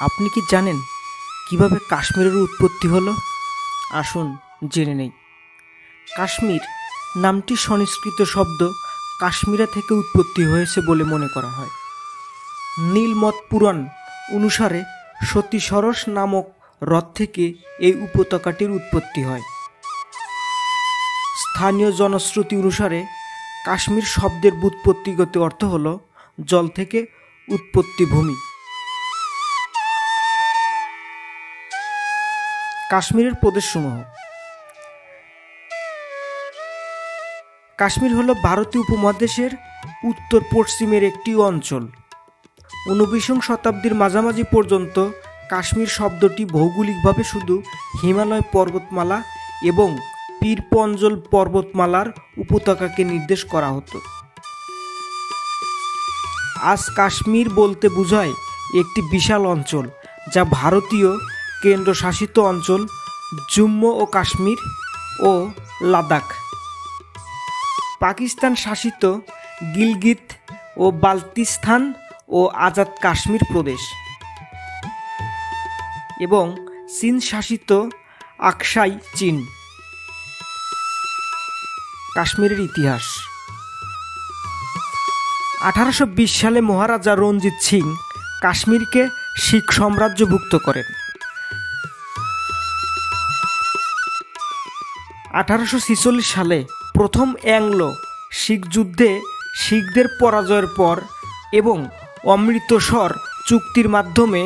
আপনি কি জানেন কিভাবে কাশ্মীরের উৎপত্তি হলো? আসুন জেনে নেই। কাশ্মীর নামটি সংস্কৃত শব্দ কাশ্মীরা থেকে উৎপত্তি হয়েছে বলে মনে করা হয়। নীলমত পুরাণ অনুসারে সতী সরস নামক হ্রদ থেকে এই উপত্যকাটির উৎপত্তি হয়। স্থানীয় জনশ্রুতি অনুসারে কাশ্মীর শব্দের ব্যুৎপত্তিগত অর্থ হল জল থেকে উৎপত্তি ভূমি। কাশ্মীরের প্রদেশসমূহ। কাশ্মীর হল ভারতীয় উপমহাদেশের উত্তর পশ্চিমের একটি অঞ্চল। 19 শতাব্দীর মাঝামাঝি পর্যন্ত কাশ্মীর শব্দটি ভৌগোলিকভাবে শুধু হিমালয় পর্বতমালা এবং পীরপঞ্জল পর্বতমালার উপত্যকাকে নির্দেশ করা হতো। আজ কাশ্মীর বলতে বোঝায় একটি বিশাল অঞ্চল যা ভারতীয় কেন্দ্রশাসিত অঞ্চল জম্মু ও কাশ্মীর ও লাদাখ, পাকিস্তান শাসিত গিলগিত ও বাল্তিস্তান ও আজাদ কাশ্মীর প্রদেশ এবং চীন শাসিত আকসাই চীন। কাশ্মীরের ইতিহাস। 1820 সালে মহারাজা রঞ্জিত সিং কাশ্মীরকে শিখ সাম্রাজ্যভুক্ত করেন। 1846 সালে প্রথম অ্যাংলো শিখ যুদ্ধে শিখদের পরাজয়ের পর এবং অমৃতসর চুক্তির মাধ্যমে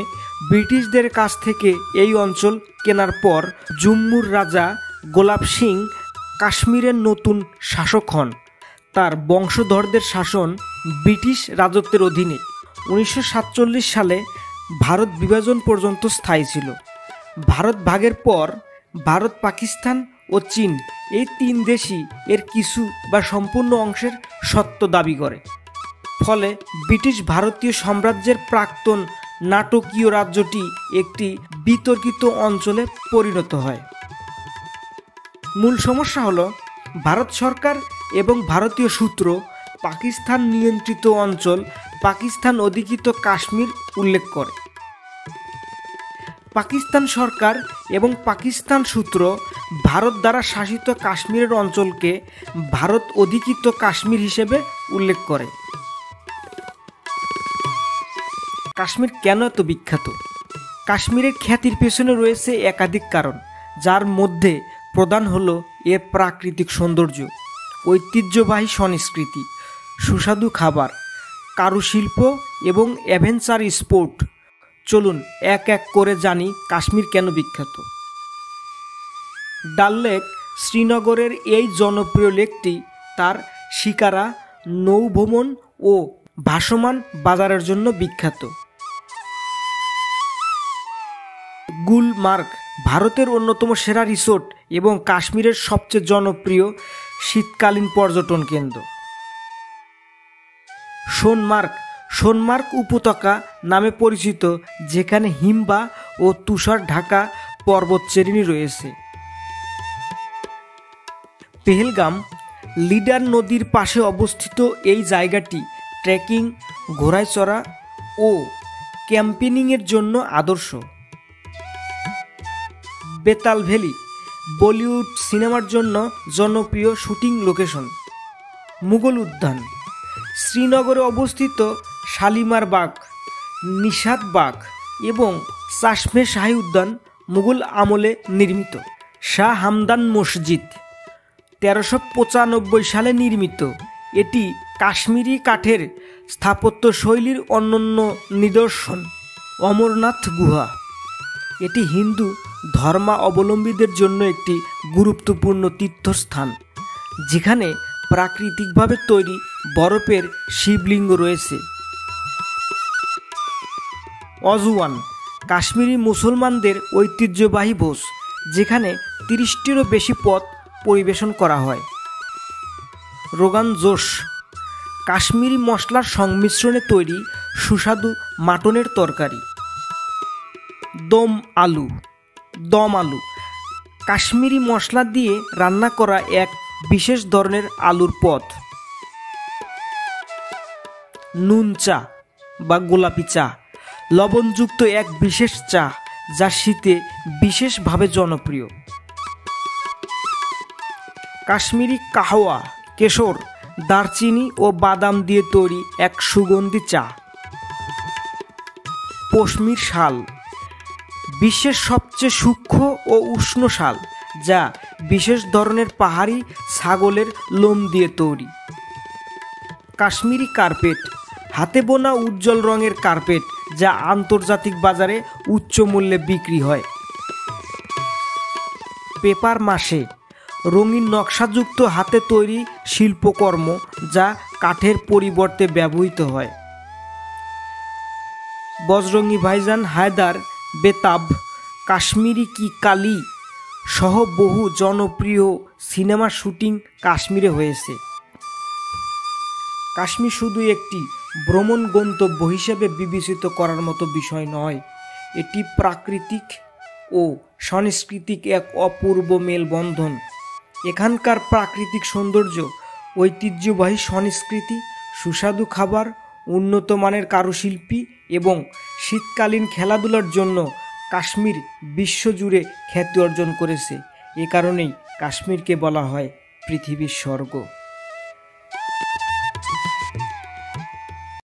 ব্রিটিশদের কাছ থেকে এই অঞ্চল কেনার পর জম্মুর রাজা গোলাপ সিং কাশ্মীরের নতুন শাসক হন। তার বংশধরদের শাসন ব্রিটিশ রাজত্বের অধীনে 1947 সালে ভারত বিভাজন পর্যন্ত স্থায়ী ছিল। ভারত ভাগের পর ভারত, পাকিস্তান ও চীন এই তিন দেশই এর কিছু বা সম্পূর্ণ অংশের সত্ত্ব দাবি করে। ফলে ব্রিটিশ ভারতীয় সাম্রাজ্যের প্রাক্তন নাটকীয় রাজ্যটি একটি বিতর্কিত অঞ্চলে পরিণত হয়। মূল সমস্যা হলো ভারত সরকার এবং ভারতীয় সূত্র পাকিস্তান নিয়ন্ত্রিত অঞ্চল পাকিস্তান অধিকৃত কাশ্মীর উল্লেখ করে। পাকিস্তান সরকার এবং পাকিস্তান সূত্র ভারত দ্বারা শাসিত কাশ্মীরের অঞ্চলকে ভারত অধিকৃত কাশ্মীর হিসেবে উল্লেখ করে। কাশ্মীর কেন এত বিখ্যাত? কাশ্মীরের খ্যাতির পেছনে রয়েছে একাধিক কারণ, যার মধ্যে প্রধান হলো এর প্রাকৃতিক সৌন্দর্য, ঐতিহ্যবাহী সংস্কৃতি, সুস্বাদু খাবার, কারুশিল্প এবং অ্যাডভেঞ্চার স্পোর্ট। চলুন এক এক করে জানি কাশ্মীর কেন বিখ্যাত। ডাল লেক শ্রীনগরের এই জনপ্রিয় লেকটি তার শিকারা, নৌভ্রমণ ও ভাসমান বাজারের জন্য বিখ্যাত। গুলমার্গ ভারতের অন্যতম সেরা রিসোর্ট এবং কাশ্মীরের সবচেয়ে জনপ্রিয় শীতকালীন পর্যটন কেন্দ্র। সোনমার্গ উপত্যকা নামে পরিচিত, যেখানে হিমবাহ ও তুষার ঢাকা পর্বতশ্রেণী রয়েছে। পেহেলগাম লিডার নদীর পাশে অবস্থিত এই জায়গাটি ট্রেকিং, ঘোড়ায় চড়া ও ক্যাম্পেনিংয়ের জন্য আদর্শ। বেতাল ভ্যালি বলিউড সিনেমার জন্য জনপ্রিয় শুটিং লোকেশন। মুঘল উদ্যান শ্রীনগরে অবস্থিত শালিমার বাগ, নিশাত বাগ এবং চাশমে শাহী উদ্যান মুঘল আমলে নির্মিত। শাহ হামদান মসজিদ 1395 সালে নির্মিত। এটি কাশ্মীরি কাঠের স্থাপত্য শৈলীর অনন্য নিদর্শন। অমরনাথ গুহা এটি হিন্দু ধর্মাবলম্বীদের জন্য একটি গুরুত্বপূর্ণ তীর্থস্থান, যেখানে প্রাকৃতিকভাবে তৈরি বরফের শিবলিঙ্গ রয়েছে। অজওয়ান কাশ্মীরি মুসলমানদের ঐতিহ্যবাহী ভোজ, যেখানে 30টিরও বেশি পদ পরিবেশন করা হয়। রোগান জোশ কাশ্মীরি মশলার সংমিশ্রণে তৈরি সুস্বাদু মাটনের তরকারি। দম আলু কাশ্মীরি মশলা দিয়ে রান্না করা এক বিশেষ ধরনের আলুর পদ। নুন চা বা গোলাপি চা লবণযুক্ত এক বিশেষ চা, যা শীতে বিশেষভাবে জনপ্রিয়। কাশ্মীরি কাহওয়া কেশর, দারচিনি ও বাদাম দিয়ে তৈরি এক সুগন্ধি চা। পশমির শাল বিশ্বের সবচেয়ে সূক্ষ্ম ও উষ্ণ শাল, যা বিশেষ ধরনের পাহাড়ি ছাগলের লোম দিয়ে তৈরি। কাশ্মীরি কার্পেট হাতে বোনা উজ্জ্বল রঙের কার্পেট, যা আন্তর্জাতিক বাজারে উচ্চ মূল্যে বিক্রি হয়। পেপার মাশে রঙিন নকশাযুক্ত হাতে তৈরি শিল্পকর্ম, যা কাঠের পরিবর্তে ব্যবহৃত হয়। বজরঙ্গি ভাইজান হায়দার, বেতাব, কাশ্মীরি কি কালি সহ বহু জনপ্রিয় সিনেমা শুটিং কাশ্মীরে হয়েছে। কাশ্মীর শুধু একটি ভ্রমণ গন্তব্য হিসেবে বিবেচিত করার মতো বিষয় নয়, এটি প্রাকৃতিক ও সাংস্কৃতিক এক অপূর্ব মেলবন্ধন। এখানকার প্রাকৃতিক সৌন্দর্য, ঐতিহ্যবাহী সংস্কৃতি, সুস্বাদু খাবার, উন্নত মানের কারুশিল্পী এবং শীতকালীন খেলাধুলার জন্য কাশ্মীর বিশ্বজুড়ে খ্যাতি অর্জন করেছে। এ কারণেই কাশ্মীরকে বলা হয় পৃথিবীর স্বর্গ।